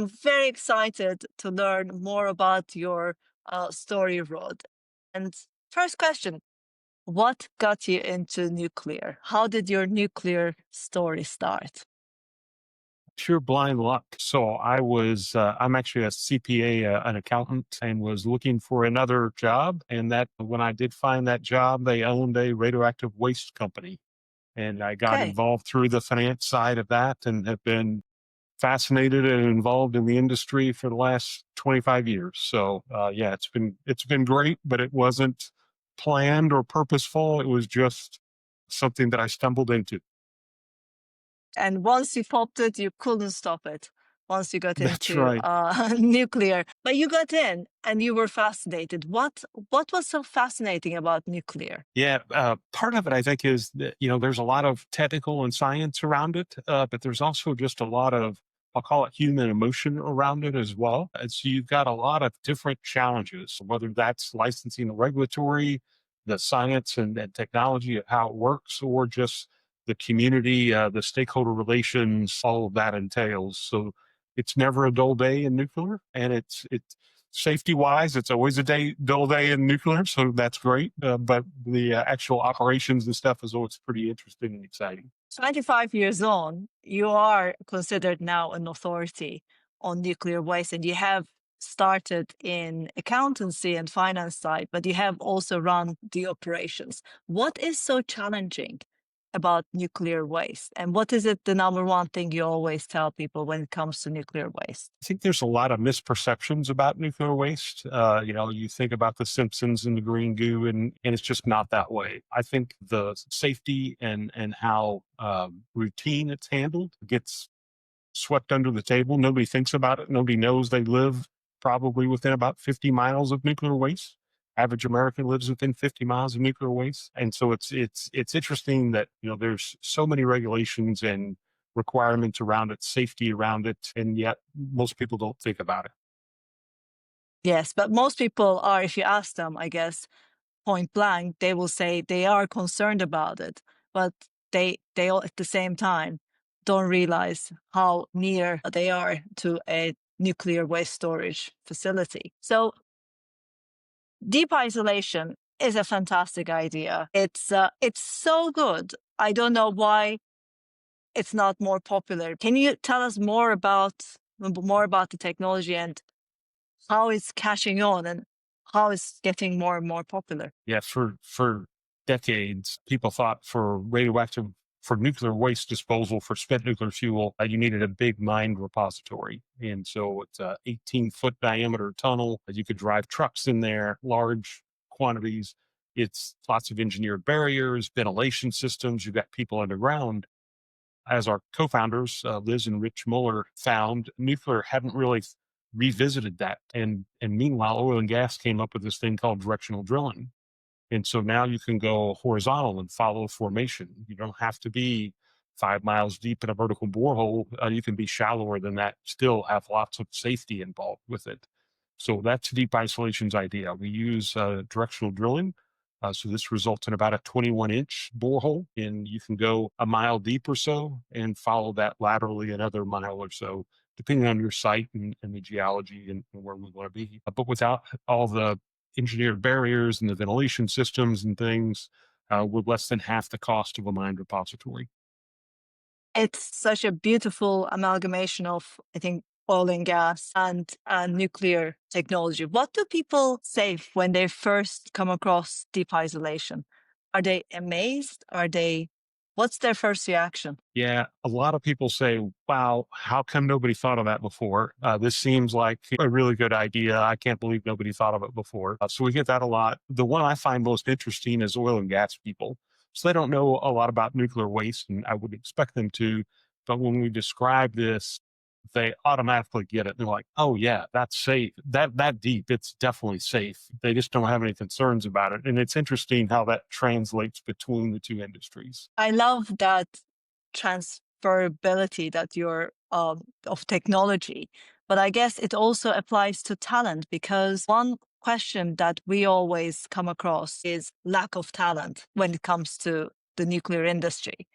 I'm very excited to learn more about your story, Rod. And first question, what got you into nuclear? How did your nuclear story start? Pure blind luck. So I'm actually a CPA, an accountant, and was looking for another job. And that when I did find that job, they owned a radioactive waste company. And I got Okay. involved through the finance side of that and have been fascinated and involved in the industry for the last 25 years. So yeah, it's been great, but it wasn't planned or purposeful. It was just something that I stumbled into. And once you popped it, you couldn't stop it. Once you got That's into right. nuclear, but you got in and you were fascinated. What was so fascinating about nuclear? Yeah, part of it I think is that there's a lot of technical and science around it, but there's also just a lot of, I'll call it, human emotion around it as well. And so you've got a lot of different challenges, whether that's licensing and regulatory, the science and technology of how it works, or just the community, the stakeholder relations, all of that entails. So it's never a dull day in nuclear, and it's safety wise, it's always a dull day in nuclear, so that's great. But the actual operations and stuff is always pretty interesting and exciting. 25 years on, you are considered now an authority on nuclear waste, and you have started in accountancy and finance side, but you have also run the operations. What is so challenging about nuclear waste? And what is it the number one thing you always tell people when it comes to nuclear waste? I think there's a lot of misperceptions about nuclear waste. You think about the Simpsons and the green goo, and it's just not that way. I think the safety and how routine it's handled gets swept under the table. Nobody thinks about it. Nobody knows they live probably within about 50 miles of nuclear waste. Average American lives within 50 miles of nuclear waste. And so it's interesting that, there's so many regulations and requirements around it, safety around it, and yet most people don't think about it. Yes, but most people are, if you ask them, I guess, point blank, they will say they are concerned about it, but they all at the same time don't realize how near they are to a nuclear waste storage facility. So deep isolation is a fantastic idea. It's so good. I don't know why it's not more popular. Can you tell us more about the technology and how it's catching on and how it's getting more and more popular? Yeah, for decades, people thought for nuclear waste disposal for spent nuclear fuel, you needed a big mine repository, and so it's a 18-foot diameter tunnel. You could drive trucks in there, large quantities. It's lots of engineered barriers, ventilation systems. You've got people underground. As our co-founders, Liz and Rich Muller, found, nuclear hadn't really revisited that, and meanwhile, oil and gas came up with this thing called directional drilling. And so now you can go horizontal and follow formation. You don't have to be 5 miles deep in a vertical borehole. You can be shallower than that, still have lots of safety involved with it. So that's deep isolation's idea. We use directional drilling. So this results in about a 21-inch borehole, and you can go a mile deep or so and follow that laterally another mile or so, depending on your site and the geology and where we want to be. But without all the engineered barriers and the ventilation systems and things, with less than half the cost of a mine repository. It's such a beautiful amalgamation of, I think, oil and gas and nuclear technology. What do people say when they first come across deep isolation? Are they amazed? What's their first reaction? Yeah, a lot of people say, wow, how come nobody thought of that before? This seems like a really good idea. I can't believe nobody thought of it before. So we get that a lot. The one I find most interesting is oil and gas people. So they don't know a lot about nuclear waste, and I would expect them to. But when we describe this, they automatically get it. They're like, oh, yeah, that's safe. That deep, it's definitely safe. They just don't have any concerns about it. And it's interesting how that translates between the two industries. I love that transferability that you're of technology, but I guess it also applies to talent, because one question that we always come across is lack of talent when it comes to the nuclear industry.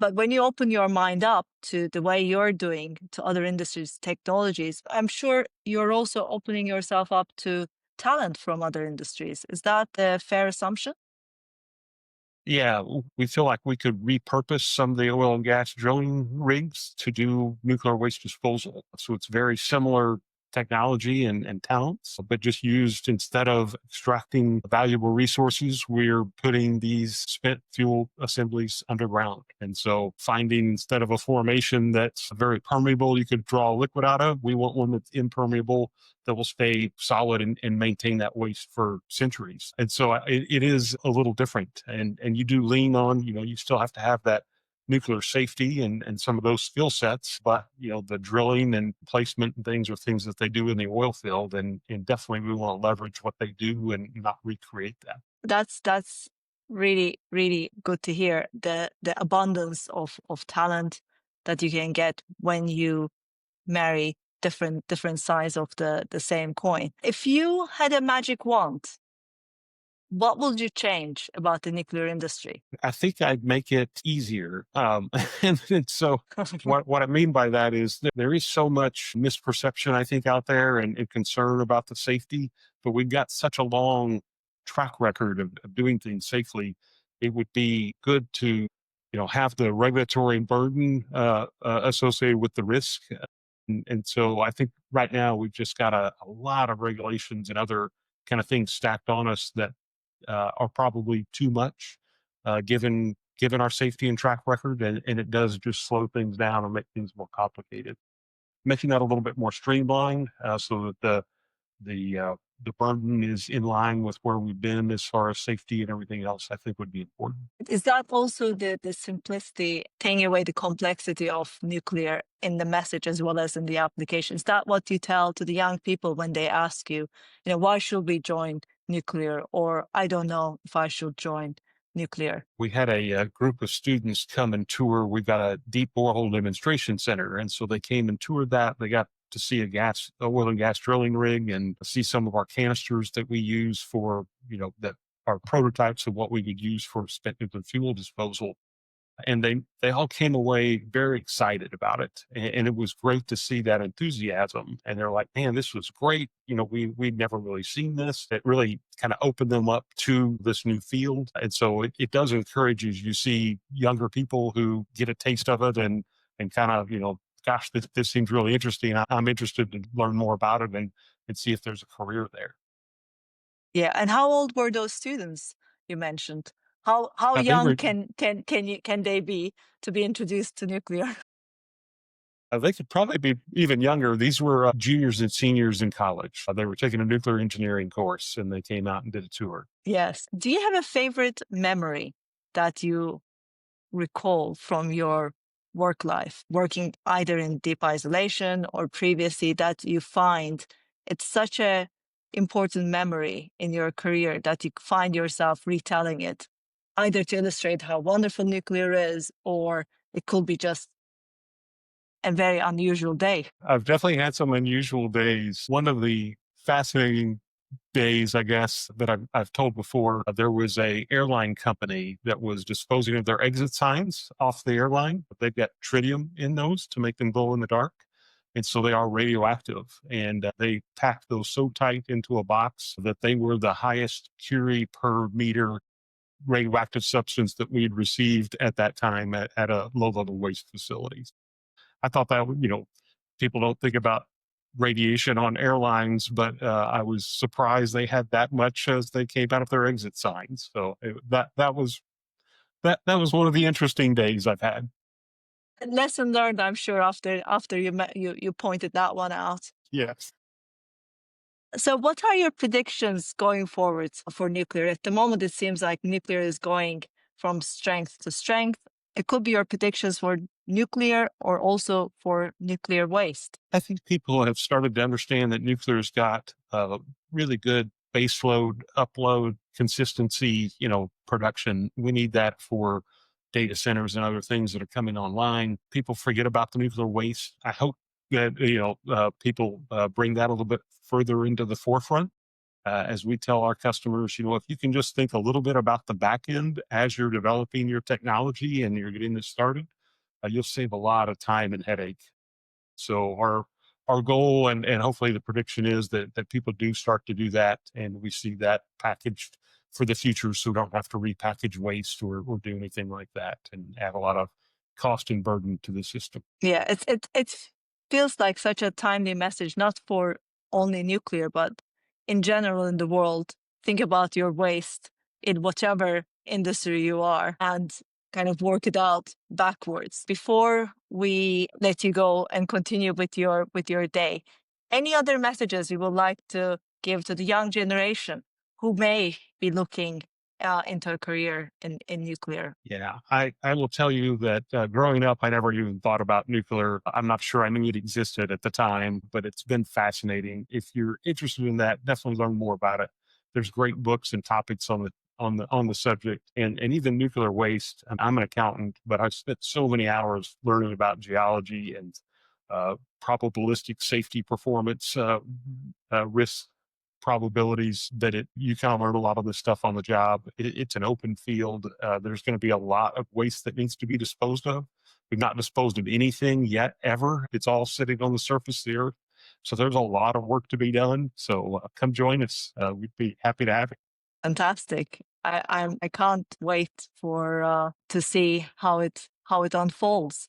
But when you open your mind up to the way you're doing to other industries, technologies, I'm sure you're also opening yourself up to talent from other industries. Is that a fair assumption? Yeah, we feel like we could repurpose some of the oil and gas drilling rigs to do nuclear waste disposal. So it's very similar technology and talents, but just used instead of extracting valuable resources, we're putting these spent fuel assemblies underground. And so finding instead of a formation that's very permeable, you could draw liquid out of, we want one that's impermeable that will stay solid and maintain that waste for centuries. And so it is a little different. And you do lean on, you still have to have that nuclear safety and some of those skill sets, but the drilling and placement and things are things that they do in the oil field. And definitely we want to leverage what they do and not recreate that. That's really, really good to hear. The abundance of talent that you can get when you marry different sides of the same coin. If you had a magic wand, what would you change about the nuclear industry? I think I'd make it easier. And so what I mean by that is that there is so much misperception, I think, out there and concern about the safety, but we've got such a long track record of doing things safely. It would be good to, have the regulatory burden associated with the risk. And so I think right now we've just got a lot of regulations and other kind of things stacked on us that are probably too much, given our safety and track record, and it does just slow things down and make things more complicated. Making that a little bit more streamlined, so that the burden is in line with where we've been as far as safety and everything else, I think would be important. Is that also the simplicity, taking away the complexity of nuclear in the message as well as in the application? Is that what you tell to the young people when they ask you, why should we join nuclear? Or I don't know if I should join nuclear. We had a group of students come and tour. We've got a deep borehole demonstration center. And so they came and toured that. They got to see a oil and gas drilling rig and see some of our canisters that we use for, that are prototypes of what we would use for spent nuclear fuel disposal. And they all came away very excited about it, and it was great to see that enthusiasm. And they're like, man, this was great. We'd never really seen this. It really kind of opened them up to this new field. And so it does encourage as you see younger people who get a taste of it and kind of, gosh, this seems really interesting. I'm interested to learn more about it and see if there's a career there. Yeah, and how old were those students you mentioned? How They young were can they be to be introduced to nuclear? They could probably be even younger. These were juniors and seniors in college. They were taking a nuclear engineering course and they came out and did a tour. Yes. Do you have a favorite memory that you recall from your work life, working either in deep isolation or previously, that you find it's such a important memory in your career that you find yourself retelling it, either to illustrate how wonderful nuclear is, or it could be just a very unusual day? I've definitely had some unusual days. One of the fascinating days, I guess, that I've told before, there was a airline company that was disposing of their exit signs off the airline. They've got tritium in those to make them glow in the dark. And so they are radioactive. And they packed those so tight into a box that they were the highest curie per meter radioactive substance that we had received at that time at a low level waste facility. I thought that, people don't think about radiation on airlines, but I was surprised they had that much as they came out of their exit signs. So that was one of the interesting days I've had. Lesson learned, I'm sure, after you pointed that one out. Yes. So, what are your predictions going forward for nuclear? At the moment, it seems like nuclear is going from strength to strength. It could be your predictions for nuclear or also for nuclear waste. I think people have started to understand that nuclear's got really good baseload, upload, consistency, production. We need that for data centers and other things that are coming online. People forget about the nuclear waste. I hope that, people bring that a little bit further into the forefront. As we tell our customers, if you can just think a little bit about the back end as you're developing your technology and you're getting this started, you'll save a lot of time and headache. So our goal and hopefully the prediction is that people do start to do that, and we see that packaged for the future, so we don't have to repackage waste or do anything like that, and add a lot of cost and burden to the system. Yeah, it feels like such a timely message, not for only nuclear, but in general in the world. Think about your waste in whatever industry you are and kind of work it out backwards. Before we let you go and continue with your day, any other messages you would like to give to the young generation who may be looking into a career in nuclear? Yeah, I will tell you that growing up, I never even thought about nuclear. I'm not sure I knew it existed at the time, but it's been fascinating. If you're interested in that, definitely learn more about it. There's great books and topics on the subject, and even nuclear waste. And I'm an accountant, but I've spent so many hours learning about geology and probabilistic safety performance risk probabilities that you kind of learn a lot of this stuff on the job. It's an open field. There's going to be a lot of waste that needs to be disposed of. We've not disposed of anything yet, ever. It's all sitting on the surface of the earth. So there's a lot of work to be done. So come join us. We'd be happy to have you. Fantastic. I can't wait for to see how it unfolds.